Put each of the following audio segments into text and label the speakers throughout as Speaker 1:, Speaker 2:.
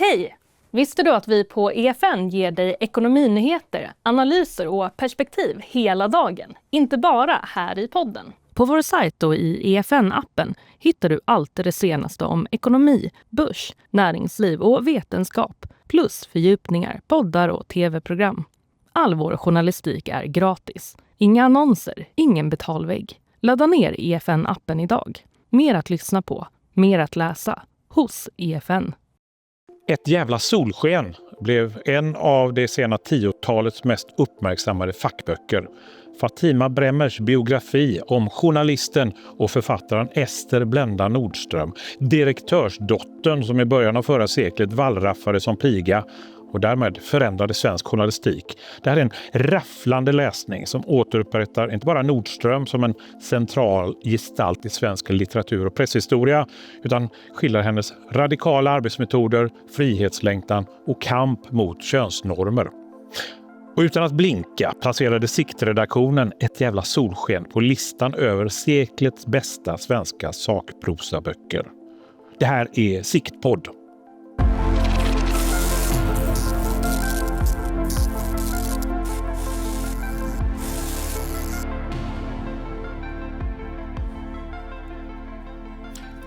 Speaker 1: Hej! Visste du att vi på EFN ger dig ekonominyheter, analyser och perspektiv hela dagen? Inte bara här i podden. På vår sajt och i EFN-appen hittar du allt det senaste om ekonomi, börs, näringsliv och vetenskap. Plus fördjupningar, poddar och tv-program. All vår journalistik är gratis. Inga annonser, ingen betalvägg. Ladda ner EFN-appen idag. Mer att lyssna på, mer att läsa. Hos EFN.
Speaker 2: Ett jävla solsken blev en av det sena 10-talets mest uppmärksammade fackböcker. Fatima Bremmers biografi om journalisten och författaren Ester Blenda Nordström, direktörsdottern som i början av förra seklet wallraffade som piga och därmed förändrade svensk journalistik. Det här är en rafflande läsning som återupprättar inte bara Nordström som en central gestalt i svensk litteratur- och presshistoria, utan skildrar hennes radikala arbetsmetoder, frihetslängtan och kamp mot könsnormer. Och utan att blinka placerade Siktredaktionen Ett jävla solsken på listan över seklets bästa svenska sakprosaböcker. Det här är Siktpodd.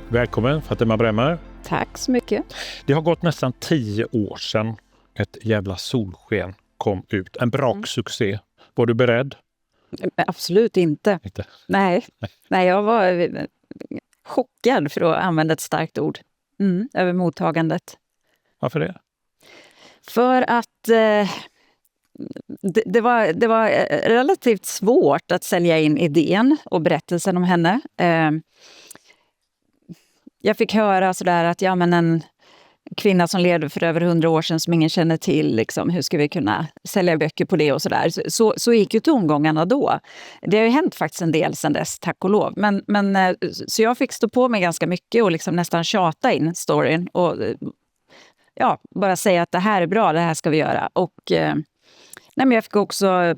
Speaker 2: Välkommen Fatima Bremmer.
Speaker 3: Tack så mycket.
Speaker 2: Det har gått nästan 10 år sedan Ett jävla solsken kom ut. En braksuccé. Var du beredd?
Speaker 3: Absolut inte. Nej, jag var chockad, för att använda ett starkt ord, över mottagandet.
Speaker 2: Varför det?
Speaker 3: För att det var relativt svårt att sälja in idén och berättelsen om henne. Jag fick höra sådär att en kvinna som levde för över 100 år sedan som ingen känner till, liksom, hur ska vi kunna sälja böcker på det och sådär. Så gick ju tongångarna då. Det har ju hänt faktiskt en del sedan dess, tack och lov. Så jag fick stå på mig ganska mycket och liksom nästan tjata in storyn och bara säga att det här är bra, det här ska vi göra. Och men jag fick också,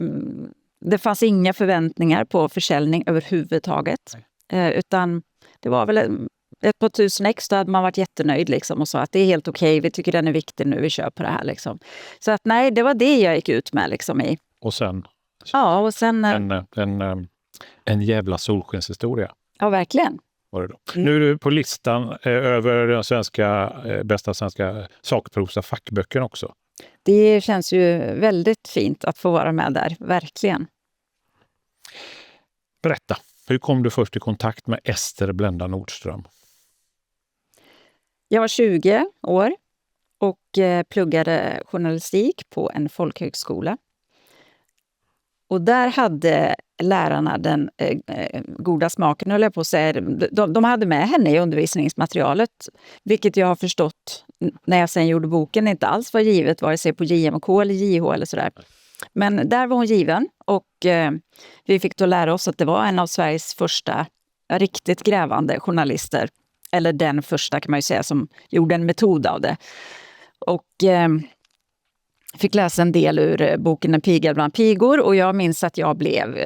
Speaker 3: det fanns inga förväntningar på försäljning överhuvudtaget. Utan det var väl ett par tusen extra, hade man varit jättenöjd liksom, och sa att det är helt okej, vi tycker den är viktig nu, vi kör på det här liksom. Så att nej, det var det jag gick ut med liksom i.
Speaker 2: Och sen?
Speaker 3: Ja, och sen
Speaker 2: en jävla solskenshistoria.
Speaker 3: Ja, verkligen.
Speaker 2: Var det då. Nu är du på listan över den bästa svenska sakprosa fackböcker också.
Speaker 3: Det känns ju väldigt fint att få vara med där, verkligen.
Speaker 2: Berätta. Hur kom du först i kontakt med Ester Blenda Nordström?
Speaker 3: Jag var 20 år och pluggade journalistik på en folkhögskola. Och där hade lärarna den goda smaken, höll jag på att säga. De hade med henne i undervisningsmaterialet, vilket jag har förstått när jag sen gjorde boken inte alls var givet, vare sig på JMK eller JH eller sådär. Men där var hon given och vi fick då lära oss att det var en av Sveriges första riktigt grävande journalister. Eller den första kan man ju säga, som gjorde en metod av det. Och fick läsa en del ur boken En piga bland pigor. Och jag minns att jag blev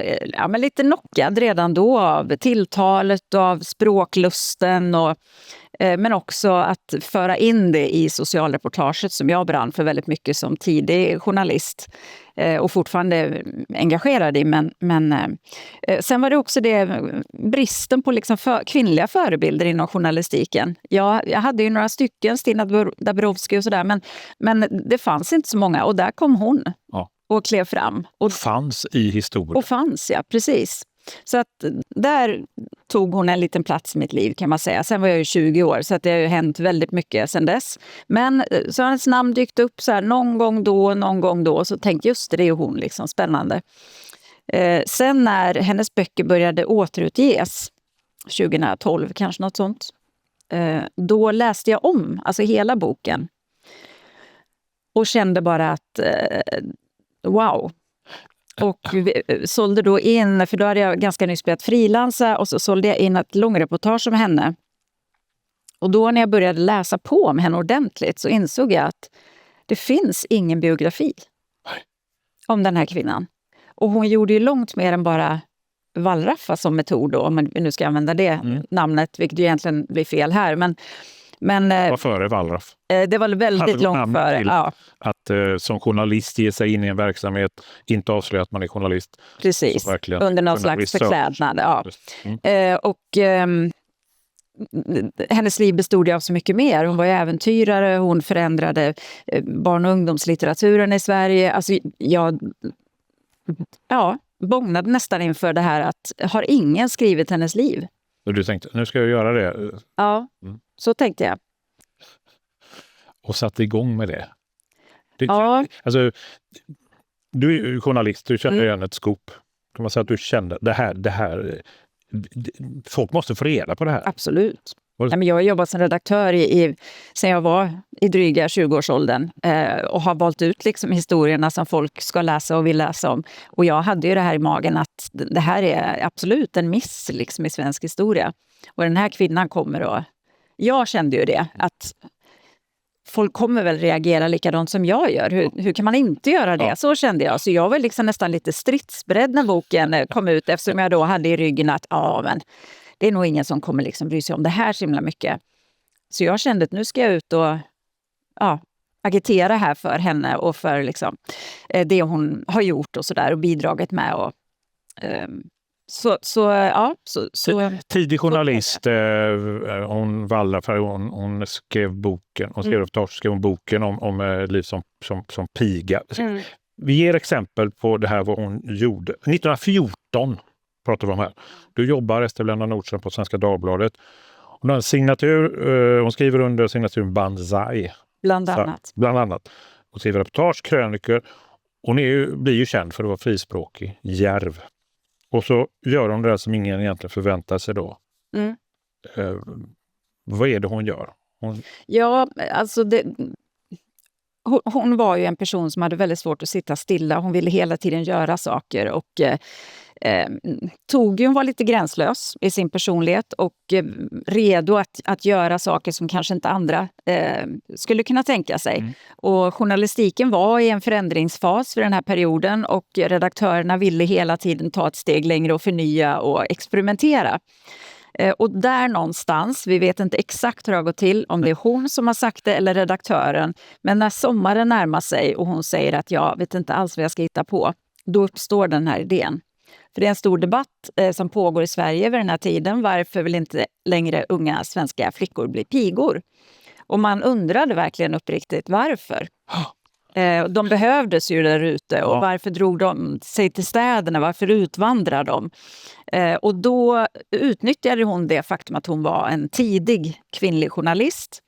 Speaker 3: lite knockad redan då av tilltalet, av språklusten men också att föra in det i socialreportaget som jag brann för väldigt mycket som tidig journalist och fortfarande engagerad i. Men sen var det också bristen på liksom kvinnliga förebilder inom journalistiken. Jag hade ju några stycken, Stina Dabrowski och sådär, men det fanns inte så många och där kom hon och klev fram.
Speaker 2: Och fanns i historien. Och
Speaker 3: fanns, ja, precis. Så att där tog hon en liten plats i mitt liv, kan man säga. Sen var jag ju 20 år, så att det har ju hänt väldigt mycket sen dess. Men så hennes namn dykt upp så här någon gång då. Så tänkte just det är ju hon, liksom, spännande. Sen när hennes böcker började återutges, 2012 kanske något sånt. Då läste jag om, alltså hela boken. Och kände bara att, wow. Och vi sålde då in, för då hade jag ganska nyss börjat frilansa, och så sålde jag in ett långreportage om henne. Och då när jag började läsa på om henne ordentligt så insåg jag att det finns ingen biografi om den här kvinnan. Och hon gjorde ju långt mer än bara wallraffa som metod då, om vi nu ska använda det namnet, vilket ju egentligen blir fel här. Men Men
Speaker 2: var före Wallraff.
Speaker 3: det var väldigt långt före. Ja.
Speaker 2: Att som journalist ge sig in i en verksamhet, inte avslöja att man är journalist.
Speaker 3: Precis, under någon slags förklädnad. Ja. Hennes liv bestod av så mycket mer. Hon var äventyrare, hon förändrade barn- och ungdomslitteraturen i Sverige. Alltså, jag bågnade nästan inför det här att har ingen skrivit hennes liv?
Speaker 2: Och du tänkte, nu ska jag göra det?
Speaker 3: Ja, så tänkte jag.
Speaker 2: Och satte igång med det?
Speaker 3: Ja.
Speaker 2: Alltså, du är ju journalist, du känner igen ett scoop. Kan man säga att du kände det här folk måste få reda på det här?
Speaker 3: Absolut. Jag har jobbat som redaktör sen jag var i dryga 20-årsåldern och har valt ut liksom historierna som folk ska läsa och vill läsa om. Och jag hade ju det här i magen att det här är absolut en miss liksom i svensk historia. Och den här kvinnan kommer och... Jag kände ju det, att folk kommer väl reagera likadant som jag gör. Hur kan man inte göra det? Ja. Så kände jag. Så jag var liksom nästan lite stridsberedd när boken kom ut, eftersom jag då hade i ryggen att men det är nog ingen som kommer liksom bry sig om det här så himla mycket. Så jag kände att nu ska jag ut och agitera här för henne och för liksom, det hon har gjort och sådär och bidragit med. Och,
Speaker 2: tidig journalist, hon Wallraff, hon skrev boken, hon skrev boken om liv som piga. Vi ger exempel på det här vad hon gjorde. 1914 pratar vi om här. Du jobbar, Ester Blenda Nordström, på Svenska Dagbladet. Hon har en signatur, hon skriver under signaturen Banzai.
Speaker 3: Bland annat.
Speaker 2: Hon skriver reportage, krönikor. Hon blir ju känd för att vara frispråkig, djärv. Och så gör hon det som ingen egentligen förväntar sig då. Vad är det hon gör?
Speaker 3: Hon var ju en person som hade väldigt svårt att sitta stilla. Hon ville hela tiden göra saker och hon var lite gränslös i sin personlighet och redo att göra saker som kanske inte andra skulle kunna tänka sig. Och journalistiken var i en förändringsfas för den här perioden och redaktörerna ville hela tiden ta ett steg längre och förnya och experimentera. Och där någonstans, vi vet inte exakt hur det har gått till, om det är hon som har sagt det eller redaktören, men när sommaren närmar sig och hon säger att jag vet inte alls vad jag ska hitta på, då uppstår den här idén. För det är en stor debatt som pågår i Sverige vid den här tiden. Varför vill inte längre unga svenska flickor bli pigor? Och man undrade verkligen uppriktigt varför. De behövdes ju där ute och varför drog de sig till städerna? Varför utvandrar de? Och då utnyttjade hon det faktum att hon var en tidig kvinnlig journalist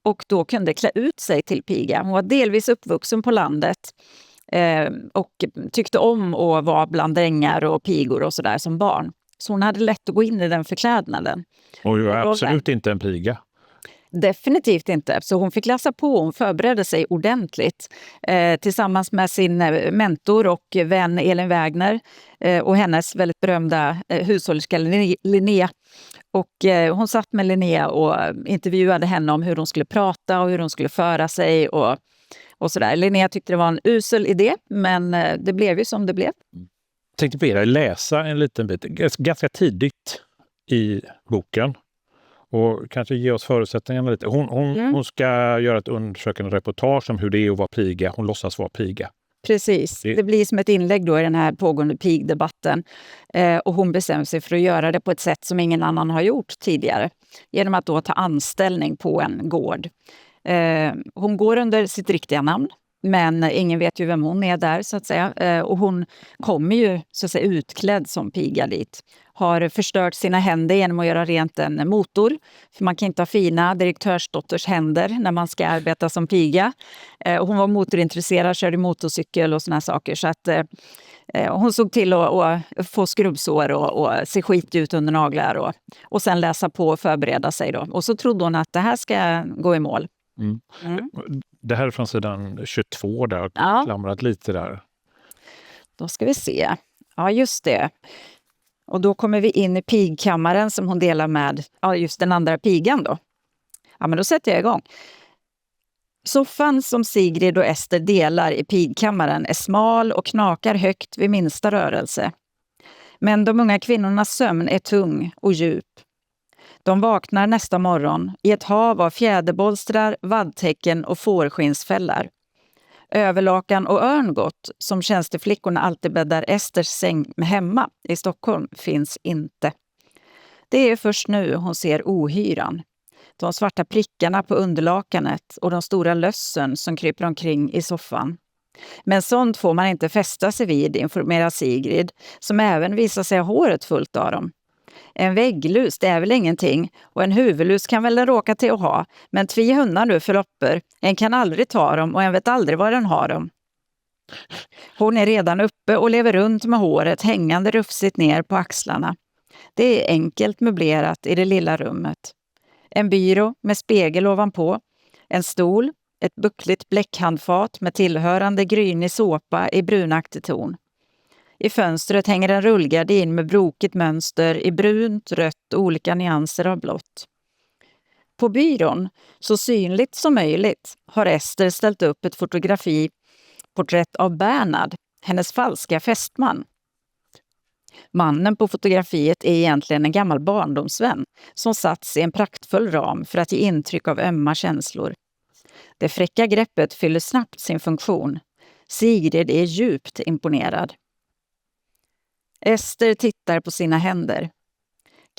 Speaker 3: och då kunde klä ut sig till piga. Hon var delvis uppvuxen på landet och tyckte om att vara bland drängar och pigor och sådär som barn. Så hon hade lätt att gå in i den förklädnaden.
Speaker 2: Och ju absolut inte en piga.
Speaker 3: Definitivt inte. Så hon fick läsa på, hon förberedde sig ordentligt tillsammans med sin mentor och vän Elin Wägner och hennes väldigt berömda hushållerska Linnea. Och hon satt med Linnea och intervjuade henne om hur hon skulle prata och hur hon skulle föra sig och sådär. Linnea tyckte det var en usel idé, men det blev ju som det blev.
Speaker 2: Jag tänkte be dig läsa en liten bit, ganska tidigt i boken. Och kanske ge oss förutsättningarna lite. Hon ska göra ett undersökande reportage om hur det är att vara piga. Hon låtsas vara piga.
Speaker 3: Precis. Det blir som ett inlägg då i den här pågående pigdebatten. Och hon bestämmer sig för att göra det på ett sätt som ingen annan har gjort tidigare. Genom att då ta anställning på en gård. Hon går under sitt riktiga namn. Men ingen vet ju vem hon är där så att säga. Och hon kommer ju så att säga utklädd som piga dit. Har förstört sina händer genom att göra rent en motor. För man kan inte ha fina direktörsdotters händer när man ska arbeta som piga. Och hon var motorintresserad, körde motorcykel och såna saker. Så att hon såg till att få skrubbsår och se skit ut under naglar. Och sen läsa på och förbereda sig då. Och så trodde hon att det här ska gå i mål.
Speaker 2: Det här är från sidan 22 där, klamrat lite där.
Speaker 3: Då ska vi se. Ja, just det. Och då kommer vi in i pigkammaren som hon delar med just den andra pigan då. Ja, men då sätter jag igång. Soffan som Sigrid och Ester delar i pigkammaren är smal och knakar högt vid minsta rörelse. Men de unga kvinnornas sömn är tung och djup. De vaknar nästa morgon i ett hav av fjäderbolstrar, vaddtäcken och fårskinnsfällar. Överlakan och örngott, som tjänsteflickorna alltid bäddar Esters säng hemma i Stockholm, finns inte. Det är först nu hon ser ohyran. De svarta prickarna på underlakanet och de stora lössen som kryper omkring i soffan. Men sånt får man inte fästa sig vid, informerar Sigrid, som även visar sig ha håret fullt av dem. En vägglus, det är väl ingenting, och en huvudlus kan väl råka till att ha, men 2 hundar nu för loppor, en kan aldrig ta dem och en vet aldrig var den har dem. Hon är redan uppe och lever runt med håret hängande rufsigt ner på axlarna. Det är enkelt möblerat i det lilla rummet. En byrå med spegel ovanpå, en stol, ett buckligt bläckhandfat med tillhörande grynig såpa i brunaktig ton. I fönstret hänger en rullgardin med brokigt mönster i brunt, rött och olika nyanser av blått. På byrån, så synligt som möjligt, har Ester ställt upp ett porträtt av Bernhard, hennes falska fästman. Mannen på fotografiet är egentligen en gammal barndomsvän som satts i en praktfull ram för att ge intryck av ömma känslor. Det fräcka greppet fyller snabbt sin funktion. Sigrid är djupt imponerad. Ester tittar på sina händer.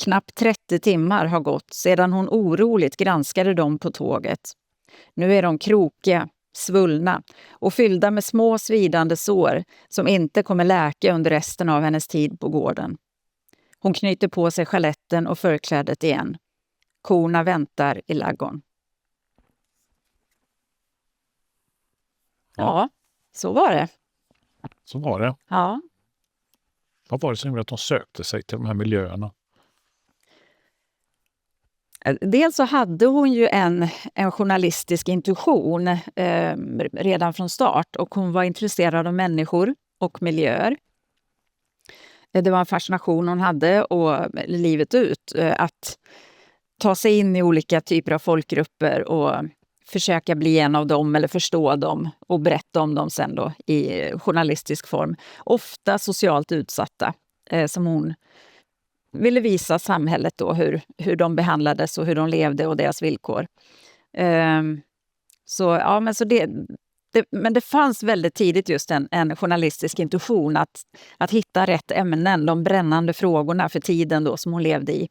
Speaker 3: Knappt 30 timmar har gått sedan hon oroligt granskade dem på tåget. Nu är de krokiga, svullna och fyllda med små svidande sår som inte kommer läka under resten av hennes tid på gården. Hon knyter på sig chaletten och förklädet igen. Korna väntar i ladugården. Ja, så var det.
Speaker 2: Så var det.
Speaker 3: Ja.
Speaker 2: Vad var det som gjorde att de sökte sig till de här miljöerna?
Speaker 3: Dels så hade hon ju en journalistisk intuition redan från start, och hon var intresserad av människor och miljöer. Det var en fascination hon hade och livet ut, att ta sig in i olika typer av folkgrupper och försöka bli en av dem eller förstå dem och berätta om dem sen då i journalistisk form. Ofta socialt utsatta, som hon ville visa samhället då hur de behandlades och hur de levde och deras villkor. Men det fanns väldigt tidigt just en journalistisk intuition att hitta rätt ämnen, de brännande frågorna för tiden då som hon levde i.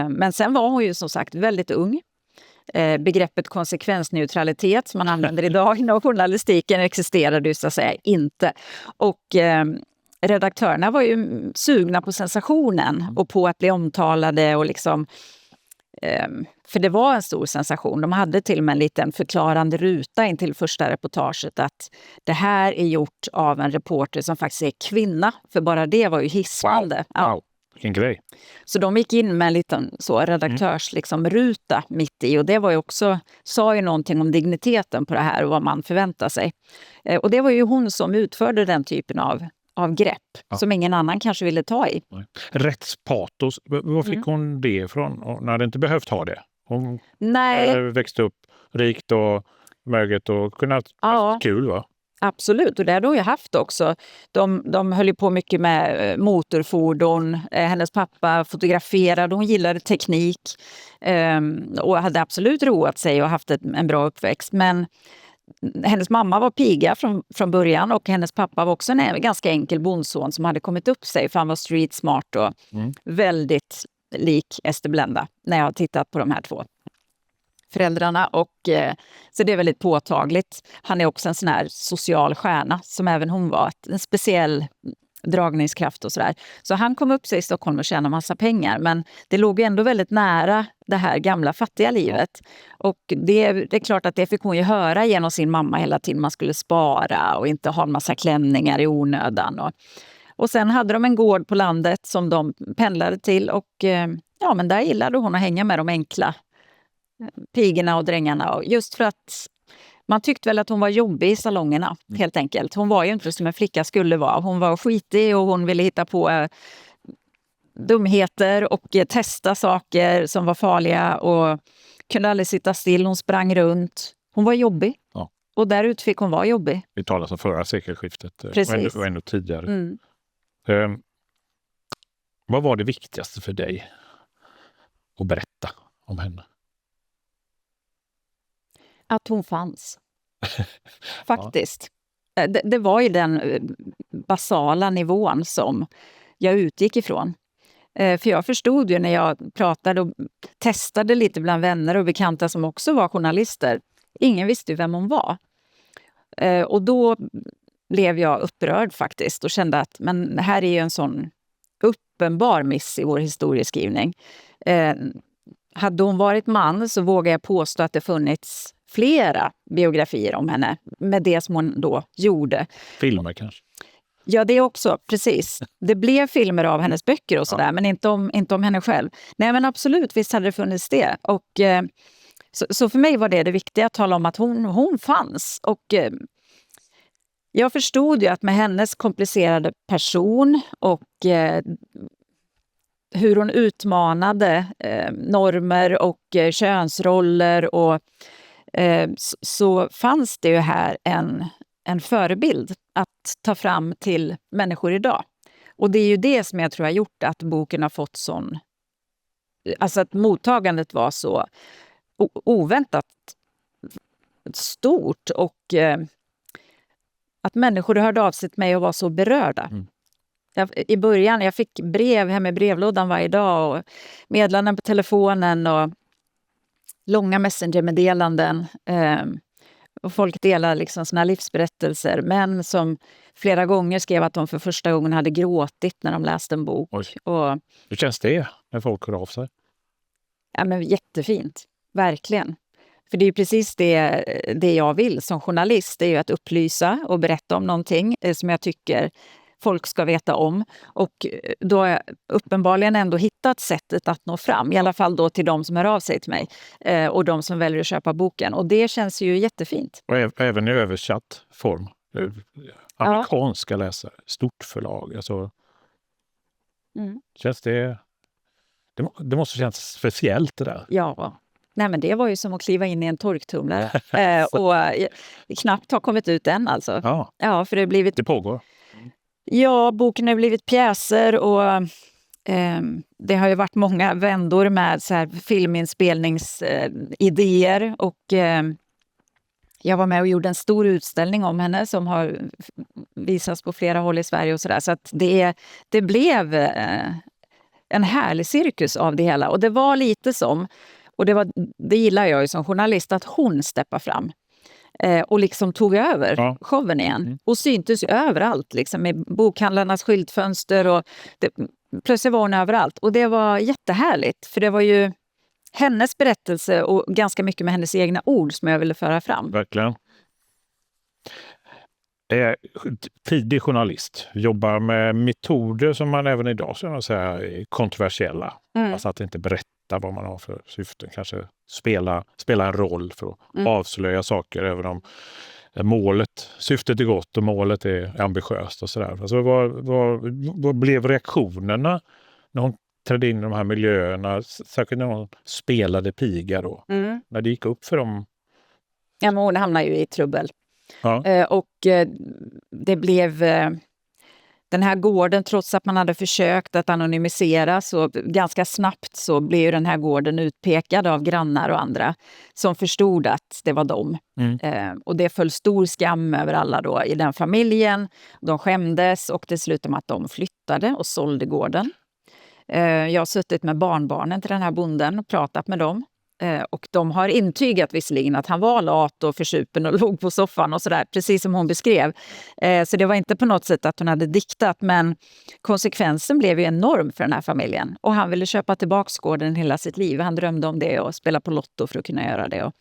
Speaker 3: Men sen var hon ju som sagt väldigt ung. Begreppet konsekvensneutralitet som man använder idag inom journalistiken existerade ju så att säga inte. Och redaktörerna var ju sugna på sensationen och på att bli omtalade och liksom, för det var en stor sensation. De hade till och med en liten förklarande ruta in till första reportaget att det här är gjort av en reporter som faktiskt är kvinna, för bara det var ju hisnande.
Speaker 2: Wow.
Speaker 3: Ja.
Speaker 2: Wow. Vilken grej.
Speaker 3: Så de gick in med en liten redaktörs ruta mitt i, och det var ju också, sa ju någonting om digniteten på det här och vad man förväntar sig. Och det var ju hon som utförde den typen av grepp som ingen annan kanske ville ta i.
Speaker 2: Rättspatos, var fick hon det ifrån? Hon hade inte behövt ha det. Hon växte upp rikt och möget och kunnat kul, va?
Speaker 3: Absolut, och det hade hon ju haft också. De höll ju på mycket med motorfordon. Hennes pappa fotograferade, hon gillade teknik och hade absolut roat sig och haft en bra uppväxt. Men hennes mamma var piga från början, och hennes pappa var också en ganska enkel bondson som hade kommit upp sig, för han var street smart och väldigt lik Ester Blenda när jag har tittat på de här två föräldrarna, och så det är väldigt påtagligt. Han är också en sån här social stjärna som även hon var, en speciell dragningskraft och sådär. Så han kom upp sig i Stockholm och tjänade massa pengar, men det låg ju ändå väldigt nära det här gamla fattiga livet. Och det är klart att det fick hon ju höra genom sin mamma hela tiden. Man skulle spara och inte ha en massa klänningar i onödan. Och sen hade de en gård på landet som de pendlade till, och men där gillade hon att hänga med de enkla pigorna och drängarna. Och just för att man tyckte väl att hon var jobbig i salongerna, helt enkelt. Hon var ju inte som en flicka skulle vara. Hon var skitig och hon ville hitta på dumheter och testa saker som var farliga och kunde aldrig sitta still. Hon sprang runt. Hon var jobbig. Ja. Och därut fick hon vara jobbig.
Speaker 2: Vi talar om förra sekelskiftet.
Speaker 3: Precis.
Speaker 2: Och ännu tidigare. Vad var det viktigaste för dig att berätta om henne?
Speaker 3: Att hon fanns. Faktiskt. Det var ju den basala nivån som jag utgick ifrån. För jag förstod ju när jag pratade och testade lite bland vänner och bekanta som också var journalister. Ingen visste ju vem hon var. Och då blev jag upprörd faktiskt och kände att men här är ju en sån uppenbar miss i vår historieskrivning. Hade hon varit man så vågar jag påstå att det funnits flera biografier om henne med det som hon då gjorde.
Speaker 2: Filmer kanske?
Speaker 3: Ja, det också, precis. Det blev filmer av hennes böcker och sådär, men inte om henne själv. Nej, men absolut, visst hade det funnits det. Och, så för mig var det viktiga att tala om att hon fanns. Och jag förstod ju att med hennes komplicerade person och hur hon utmanade normer och könsroller och så fanns det ju här en förebild att ta fram till människor idag. Och det är ju det som jag tror har gjort att boken har fått sån... Alltså att mottagandet var så oväntat stort och att människor hörde av sig till mig och var så berörda. I början, jag fick brev hem i brevlådan varje dag och meddelanden på telefonen och långa messengermeddelanden. Och folk delar liksom sina livsberättelser. Män som flera gånger skrev att de för första gången hade gråtit när de läste en bok. Och,
Speaker 2: hur känns det när folk hör av sig?
Speaker 3: Ja, men jättefint. Verkligen. För det är ju precis det jag vill som journalist. Det är ju att upplysa och berätta om någonting som jag tycker folk ska veta om. Och då har jag uppenbarligen ändå hittat sättet att nå fram. I alla fall då till de som hör av sig till mig. Och de som väljer att köpa boken. Och det känns ju jättefint.
Speaker 2: Och även i översatt form. Amerikanska läsare. Stort förlag. Alltså, känns det måste kännas speciellt det där.
Speaker 3: Ja. Nej, men det var ju som att kliva in i en torktumlare. Och knappt har kommit ut än alltså. Ja, för
Speaker 2: det pågår.
Speaker 3: Ja, boken har blivit pjäser och det har ju varit många vändor med så här filminspelningsidéer och jag var med och gjorde en stor utställning om henne som har visats på flera håll i Sverige och sådär. Så att det blev en härlig cirkus av det hela och det var lite som, och det gillar jag ju som journalist, att hon steppar fram. Och liksom tog över showen igen. Och syntes ju överallt, liksom, i bokhandlarnas skyltfönster. Och plötsligt var hon överallt. Och det var jättehärligt, för det var ju hennes berättelse och ganska mycket med hennes egna ord som jag ville föra fram.
Speaker 2: Verkligen. Tidig journalist, jobbar med metoder som man även idag ska säga är kontroversiella. Alltså att inte berätta vad man har för syften. Kanske spela en roll för att avslöja saker även om syftet är gott och målet är ambitiöst och sådär. Alltså vad blev reaktionerna när hon trädde in i de här miljöerna, särskilt när hon spelade piga då? När det gick upp för dem?
Speaker 3: Ja, men hon hamnade ju i trubbel. Och det blev den här gården, trots att man hade försökt att anonymisera, så ganska snabbt så blev ju den här gården utpekad av grannar och andra som förstod att det var dem. Och det föll stor skam över alla då i den familjen. De skämdes och det slutade med att de flyttade och sålde gården. Jag har suttit med barnbarnen till den här bonden och pratat med dem. Och de har intygat visserligen att han var lat och försupen och låg på soffan och sådär, precis som hon beskrev. Så det var inte på något sätt att hon hade diktat, men konsekvensen blev ju enorm för den här familjen. Och han ville köpa tillbaka gården hela sitt liv. Han drömde om det och spela på lotto för att kunna göra det.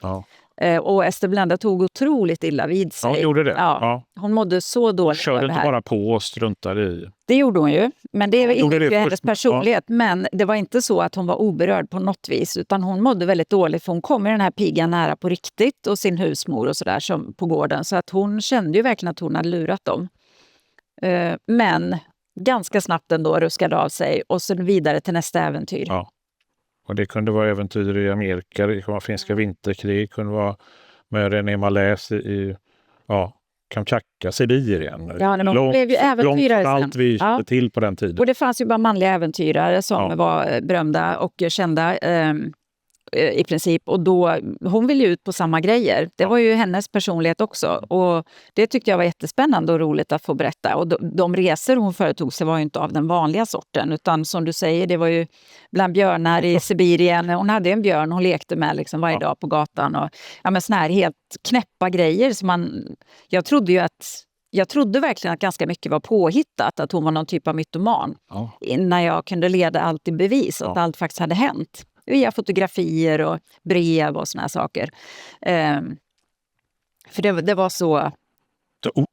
Speaker 3: Och Ester Blenda tog otroligt illa vid sig.
Speaker 2: Ja, gjorde det.
Speaker 3: Ja. Hon mådde så dåligt.
Speaker 2: Körde inte bara på och struntade i.
Speaker 3: Det gjorde hon ju, men det var inte hennes personlighet. Ja. Men det var inte så att hon var oberörd på något vis, utan hon mådde väldigt dåligt för hon kom i den här pigan nära på riktigt och sin husmor och sådär som på gården. Så att hon kände ju verkligen att hon hade lurat dem. Men ganska snabbt ändå ruskade av sig och sen vidare till nästa äventyr.
Speaker 2: Ja. Och det kunde vara äventyr i Amerika, det kunde vara finska vinterkrig, det kunde vara med René Malais i Kamchatka, Sibirien.
Speaker 3: Ja, men hon blev ju äventyrare
Speaker 2: långt
Speaker 3: sen.
Speaker 2: allt vi kände till på den tiden.
Speaker 3: Och det fanns ju bara manliga äventyrare som var berömda och kända i princip. Och då, hon ville ju ut på samma grejer. Det var ju hennes personlighet också. Och det tyckte jag var jättespännande och roligt att få berätta. Och de resor hon företog sig var ju inte av den vanliga sorten. Utan som du säger, det var ju bland björnar i Sibirien. Hon hade en björn hon lekte med liksom varje dag på gatan. Och, ja, men såna här helt knäppa grejer som jag trodde verkligen att ganska mycket var påhittat, att hon var någon typ av mytoman. Innan jag kunde leda allt i bevis, att allt faktiskt hade hänt. Via fotografier och brev och såna här saker. För det var så...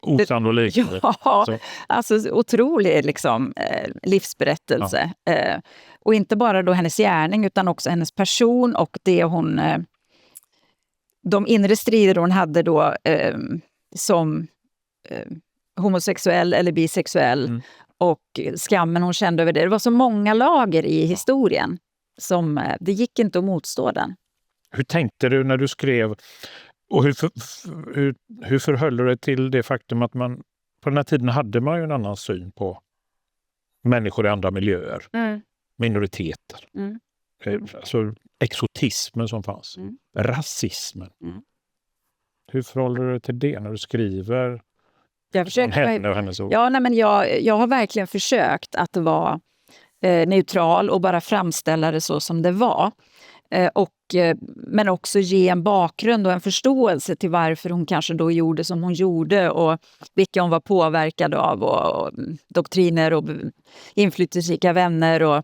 Speaker 2: Osannolikt.
Speaker 3: Ja, alltså otrolig liksom, livsberättelse. Och inte bara då hennes gärning utan också hennes person och det hon... de inre strider hon hade då som homosexuell eller bisexuell och skammen hon kände över det. Det var så många lager i historien som det gick inte att motstå den.
Speaker 2: Hur tänkte du när du skrev och hur förhöll du dig till det faktum att man på den här tiden hade man ju en annan syn på människor i andra miljöer, minoriteter, alltså exotismen som fanns, rasismen. Hur förhåller du dig till det när du skriver henne och hennes ord?
Speaker 3: Ja, nej, men jag har verkligen försökt att vara neutral och bara framställa det så som det var. Men också ge en bakgrund och en förståelse till varför hon kanske då gjorde som hon gjorde och vilka hon var påverkad av och doktriner och inflytelserika vänner. Och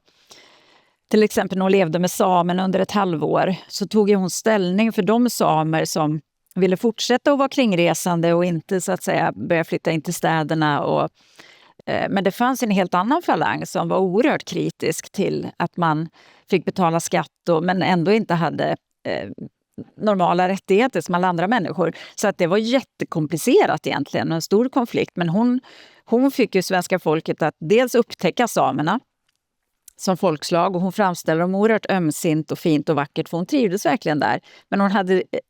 Speaker 3: till exempel när hon levde med samerna under ett halvår så tog hon ställning för de samer som ville fortsätta att vara kringresande och inte så att säga börja flytta in till städerna. Men det fanns en helt annan falang som var oerhört kritisk till att man fick betala skatt men ändå inte hade normala rättigheter som alla andra människor. Så att det var jättekomplicerat egentligen, en stor konflikt. Men hon fick ju svenska folket att dels upptäcka samerna som folkslag och hon framställer dem oerhört ömsint och fint och vackert för hon trivdes verkligen där. Men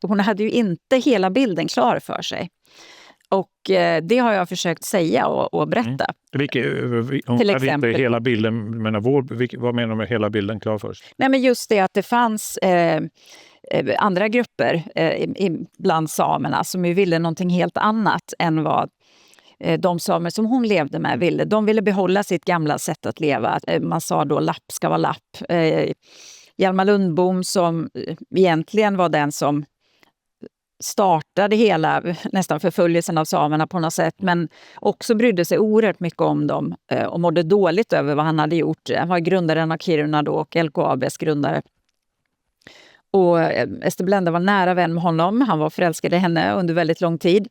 Speaker 3: hon hade ju inte hela bilden klar för sig. Och det har jag försökt säga och berätta.
Speaker 2: Hon
Speaker 3: till
Speaker 2: hade
Speaker 3: exempel
Speaker 2: inte hela bilden, men vad menar du med hela bilden klar för sig?
Speaker 3: Nej, men just det att det fanns andra grupper bland samerna som ju ville någonting helt annat än vad de samer som hon levde med ville. De ville behålla sitt gamla sätt att leva. Man sa då lapp ska vara lapp. Hjalmar Lundbom som egentligen var den som startade hela nästan förföljelsen av samerna på något sätt, men också brydde sig oerhört mycket om dem och mådde dåligt över vad han hade gjort. Han var grundaren av Kiruna då och LKABs grundare. Och Ester Blenda var nära vän med honom. Han var förälskad i henne under väldigt lång tid.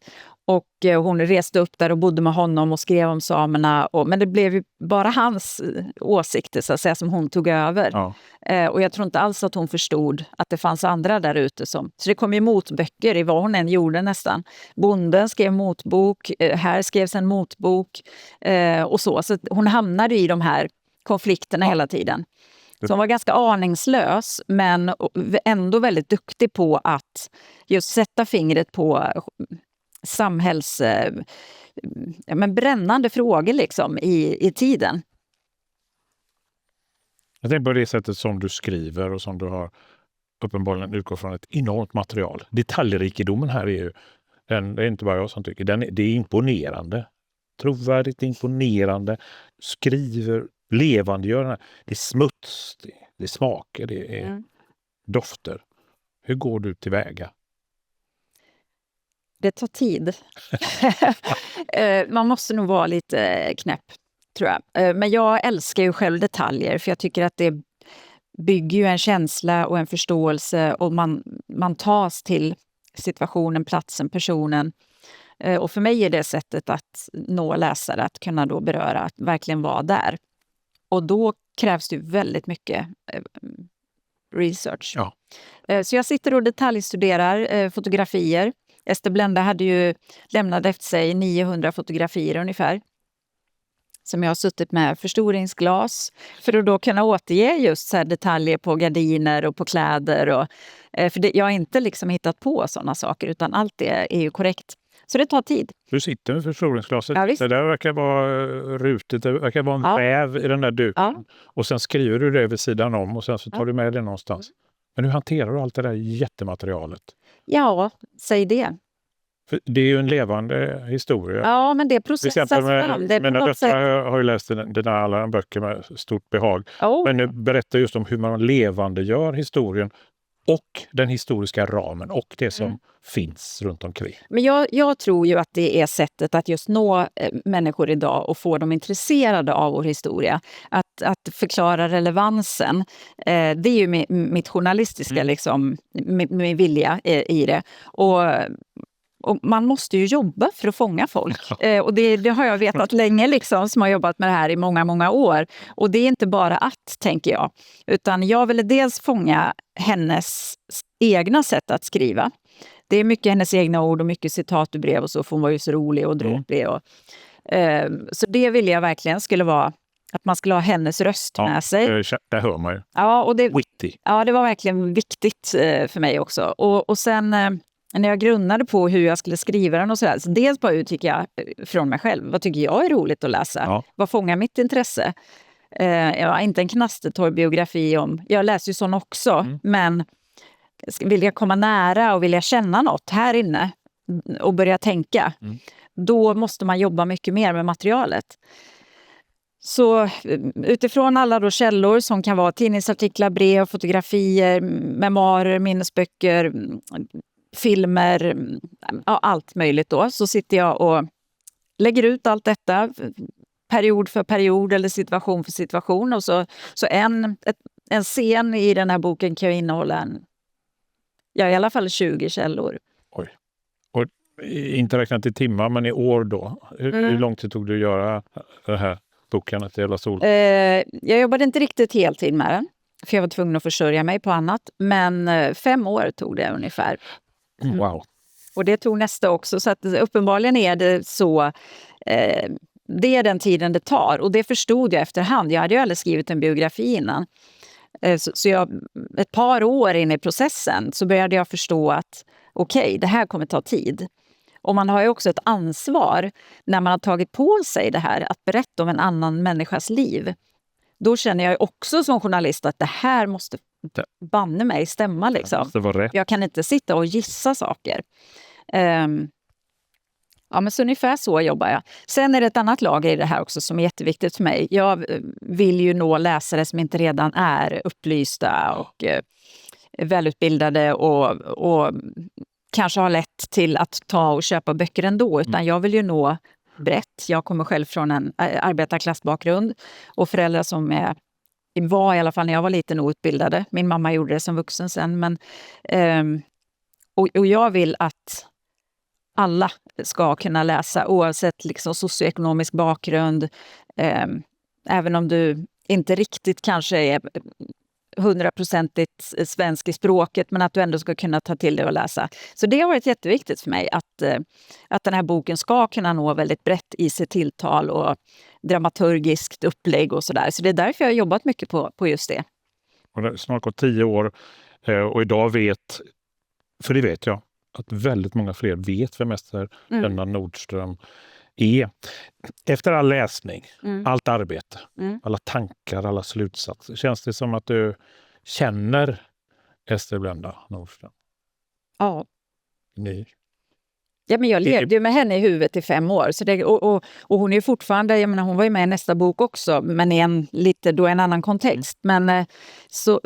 Speaker 3: Och hon reste upp där och bodde med honom och skrev om samerna. Men det blev ju bara hans åsikter så att säga, som hon tog över. Ja. Och jag tror inte alls att hon förstod att det fanns andra där ute. Så det kom ju motböcker i vad hon än gjorde nästan. Bonden skrev motbok, här skrevs en motbok och så. Så hon hamnade i de här konflikterna hela tiden. Så hon var ganska aningslös men ändå väldigt duktig på att just sätta fingret på brännande frågor liksom i tiden.
Speaker 2: Jag tänker på det sättet som du skriver och som du har uppenbarligen utgått från ett enormt material. Detaljrikedomen här är ju, det är inte bara jag som tycker, det är imponerande. Trovärdigt imponerande. Skriver, levandegör. Det är smuts, det är smaker, det är dofter. Hur går du tillväga?
Speaker 3: Det tar tid. Man måste nog vara lite knäpp, tror jag. Men jag älskar ju själv detaljer för jag tycker att det bygger ju en känsla och en förståelse och man tas till situationen, platsen, personen. Och för mig är det sättet att nå läsare, att kunna då beröra, att verkligen vara där. Och då krävs det väldigt mycket research. Ja. Så jag sitter och detaljstuderar fotografier. Ester Blenda hade ju lämnat efter sig 900 fotografier ungefär. Som jag har suttit med förstoringsglas för att då kunna återge just så här detaljer på gardiner och på kläder. För jag har inte liksom hittat på sådana saker utan allt det är ju korrekt. Så det tar tid.
Speaker 2: Du sitter med förstoringsglaset.
Speaker 3: Ja, visst.
Speaker 2: Det där verkar vara rutigt. Det verkar vara en väv i den där duken.
Speaker 3: Ja.
Speaker 2: Och sen skriver du det vid sidan om och sen så tar du med det någonstans. Men hur hanterar du allt det där jättematerialet?
Speaker 3: Ja, säg det.
Speaker 2: För det är ju en levande historia.
Speaker 3: Ja, men det
Speaker 2: Till
Speaker 3: processas
Speaker 2: exempel
Speaker 3: fram. Det är på
Speaker 2: mina
Speaker 3: något sätt...
Speaker 2: döttrar har ju läst dina alla böcker med stort behag. Men nu berättar just om hur man levande gör historien och den historiska ramen och det som finns runt omkring.
Speaker 3: Men jag tror ju att det är sättet att just nå människor idag och få dem intresserade av vår historia. Att förklara relevansen. Det är ju mitt journalistiska liksom, min vilja i det. Och man måste ju jobba för att fånga folk. Och det har jag vetat länge liksom, som har jobbat med det här i många, många år. Och det är inte bara att, tänker jag. Utan jag ville dels fånga hennes egna sätt att skriva. Det är mycket hennes egna ord och mycket citat ur brev och så, för hon var ju så rolig och dråplig. Så det ville jag verkligen skulle vara att man skulle ha hennes röst med sig.
Speaker 2: Det hör man ju.
Speaker 3: Ja, och
Speaker 2: Witty.
Speaker 3: Ja, det var verkligen viktigt för mig också. Och sen när jag grundade på hur jag skulle skriva den och sådär, så dels bara utgick jag från mig själv. Vad tycker jag är roligt att läsa?
Speaker 2: Ja.
Speaker 3: Vad fångar mitt intresse? Jag har inte en knastertorr biografi om... Jag läser ju sån också, men vill jag komma nära och vill jag känna något här inne och börja tänka, då måste man jobba mycket mer med materialet. Så utifrån alla då källor som kan vara tidningsartiklar, brev, fotografier, memoarer, minnesböcker, filmer, allt möjligt då, så sitter jag och lägger ut allt detta period för period eller situation för situation. Och så en scen i den här boken kan ju innehålla i alla fall 20 källor.
Speaker 2: Oj. Och inte räknat i timmar, men i år då. Hur lång tid tog det att göra den här boken, Ett jävla sol?
Speaker 3: Jag jobbade inte riktigt heltid med den, för jag var tvungen att försörja mig på annat. Men 5 år tog det ungefär.
Speaker 2: Wow.
Speaker 3: Och det tog nästa också, så att uppenbarligen är det så... det är den tiden det tar, och det förstod jag efterhand. Jag hade ju aldrig skrivit en biografi innan. Så jag, ett par år in i processen så började jag förstå att okej, det här kommer ta tid. Och man har ju också ett ansvar när man har tagit på sig det här att berätta om en annan människas liv. Då känner jag också som journalist att det här måste banne mig stämma. Liksom.
Speaker 2: Måste vara rätt.
Speaker 3: Jag kan inte sitta och gissa saker. Ja, men så ungefär så jobbar jag. Sen är det ett annat lager i det här också som är jätteviktigt för mig. Jag vill ju nå läsare som inte redan är upplysta och välutbildade och kanske har lätt till att ta och köpa böcker ändå. Utan jag vill ju nå brett. Jag kommer själv från en arbetarklassbakgrund och föräldrar som var i alla fall när jag var liten outbildade. Min mamma gjorde det som vuxen sen. Men, och jag vill att alla ska kunna läsa oavsett liksom socioekonomisk bakgrund. Även om du inte riktigt kanske är 100% svensk i språket, men att du ändå ska kunna ta till det och läsa. Så det har varit jätteviktigt för mig att den här boken ska kunna nå väldigt brett i sitt tilltal och dramaturgiskt upplägg och sådär. Så det är därför jag har jobbat mycket på just det.
Speaker 2: Och det har snart gått 10 år och idag för det vet jag, att väldigt många fler vet vem Ester Lennna Nordström är. Efter all läsning, allt arbete, alla tankar, alla slutsatser, känns det som att du känner Ester Lennna Nordström?
Speaker 3: Ja.
Speaker 2: Ni.
Speaker 3: Ja, men jag levde ju med henne i huvudet i 5 år. Så det, och hon är ju fortfarande, jag menar, hon var ju med i nästa bok också, men i en annan kontext. Men så...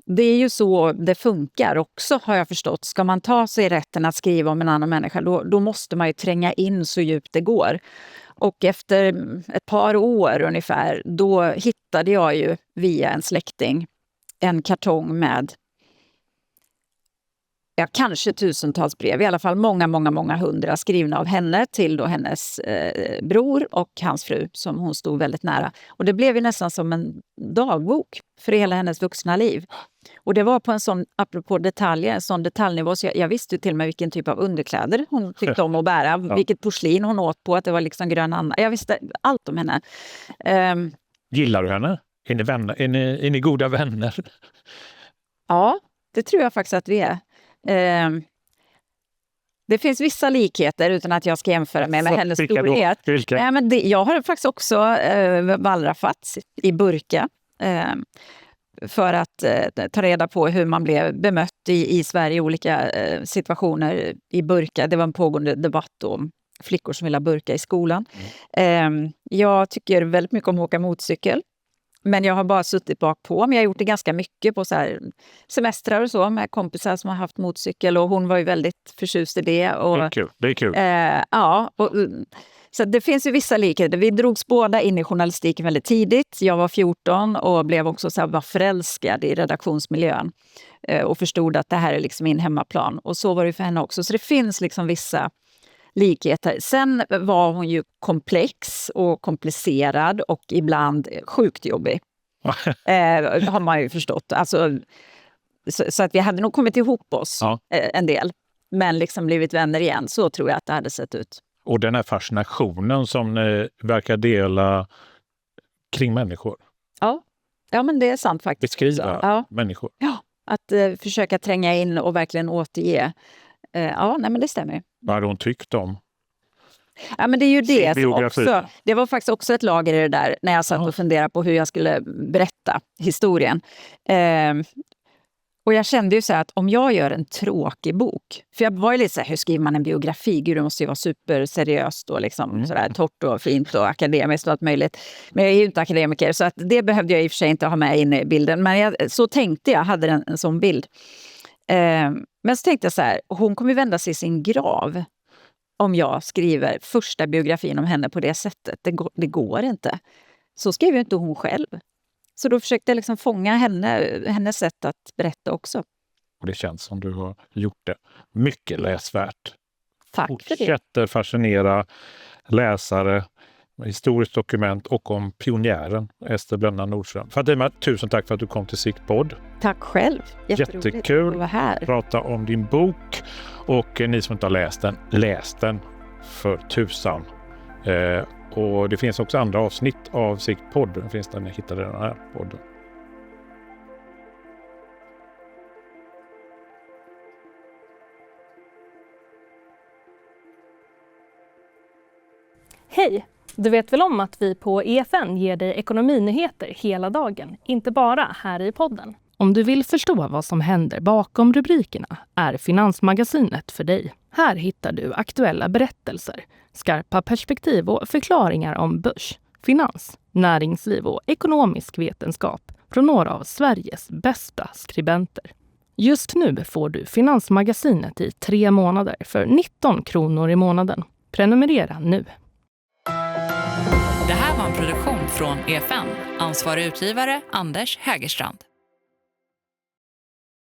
Speaker 3: Det är ju så det funkar också, har jag förstått. Ska man ta sig rätten att skriva om en annan människa, då måste man ju tränga in så djupt det går. Och efter ett par år ungefär, då hittade jag ju via en släkting en kartong med kanske tusentals brev, i alla fall många 100 skrivna av henne till då hennes bror och hans fru som hon stod väldigt nära. Och det blev ju nästan som en dagbok för hela hennes vuxna liv. Och det var på en sån, apropå detaljer, en sån detaljnivå, så jag visste ju till och med vilken typ av underkläder hon tyckte om att bära, vilket porslin hon åt på, att det var liksom grön Anna. Jag visste allt om henne.
Speaker 2: Gillar du henne? Är ni vänner? Är ni goda vänner?
Speaker 3: Ja, det tror jag faktiskt att vi är. Det finns vissa likheter utan att jag ska jämföra med hennes storhet.
Speaker 2: Vilka?
Speaker 3: Men jag har faktiskt också wallraffat i burka för att ta reda på hur man blev bemött i Sverige i olika situationer i burka. Det var en pågående debatt om flickor som vill ha burka i skolan. Jag tycker väldigt mycket om att åka motorcykel. Men jag har bara suttit bak på. Men jag har gjort det ganska mycket på så här semestrar och så med kompisar som har haft motorcykel. Och hon var ju väldigt förtjust i det. Och,
Speaker 2: det är kul.
Speaker 3: Ja, så det finns ju vissa likheter. Vi drogs båda in i journalistiken väldigt tidigt. Jag var 14 och blev också så här, var förälskad i redaktionsmiljön. Och förstod att det här är liksom min hemmaplan. Och så var det för henne också. Så det finns liksom vissa likheter. Sen var hon ju komplex och komplicerad och ibland sjukt jobbig. Har man ju förstått. Alltså, så att vi hade nog kommit ihop oss en del. Men liksom blivit vänner igen. Så tror jag att det hade sett ut.
Speaker 2: Och den här fascinationen som ni verkar dela kring människor.
Speaker 3: Ja, men det är sant faktiskt.
Speaker 2: Beskriva människor.
Speaker 3: Ja, att försöka tränga in och verkligen återge. Nej, men det stämmer.
Speaker 2: Vad hade hon tyckt om?
Speaker 3: Ja, men det är ju det också. Det var faktiskt också ett lager i det där när jag satt och funderade på hur jag skulle berätta historien. Och jag kände ju så här att om jag gör en tråkig bok, för jag var ju lite så här, hur skriver man en biografi? Gud, det måste ju vara superseriöst och liksom sådär torrt och fint och akademiskt och allt möjligt. Men jag är ju inte akademiker så att det behövde jag i och för sig inte ha med in i bilden. Men så tänkte jag, hade en sån bild. Men så tänkte jag så här, hon kommer vända sig i sin grav om jag skriver första biografin om henne på det sättet. Det går inte. Så skrev ju inte hon själv. Så då försökte jag liksom fånga hennes sätt att berätta också.
Speaker 2: Och det känns som du har gjort det. Mycket läsvärt.
Speaker 3: Tack för det.
Speaker 2: Fortsätter fascinera läsare, historiskt dokument och om pionjären Ester Blenda Nordström. Fatima, tusen tack för att du kom till Siktpodd.
Speaker 3: Tack själv.
Speaker 2: Jättekul
Speaker 3: att vara här.
Speaker 2: Prata om din bok. Och ni som inte har läst den för tusan. Och det finns också andra avsnitt av Siktpodd. Det finns där ni hittar den här podden.
Speaker 1: Hej! Du vet väl om att vi på EFN ger dig ekonominyheter hela dagen, inte bara här i podden. Om du vill förstå vad som händer bakom rubrikerna är Finansmagasinet för dig. Här hittar du aktuella berättelser, skarpa perspektiv och förklaringar om börs, finans, näringsliv och ekonomisk vetenskap från några av Sveriges bästa skribenter. Just nu får du Finansmagasinet i 3 månader för 19 kronor i månaden. Prenumerera nu.
Speaker 4: Det här var en produktion från EFN. Ansvarig utgivare Anders Hägerstrand.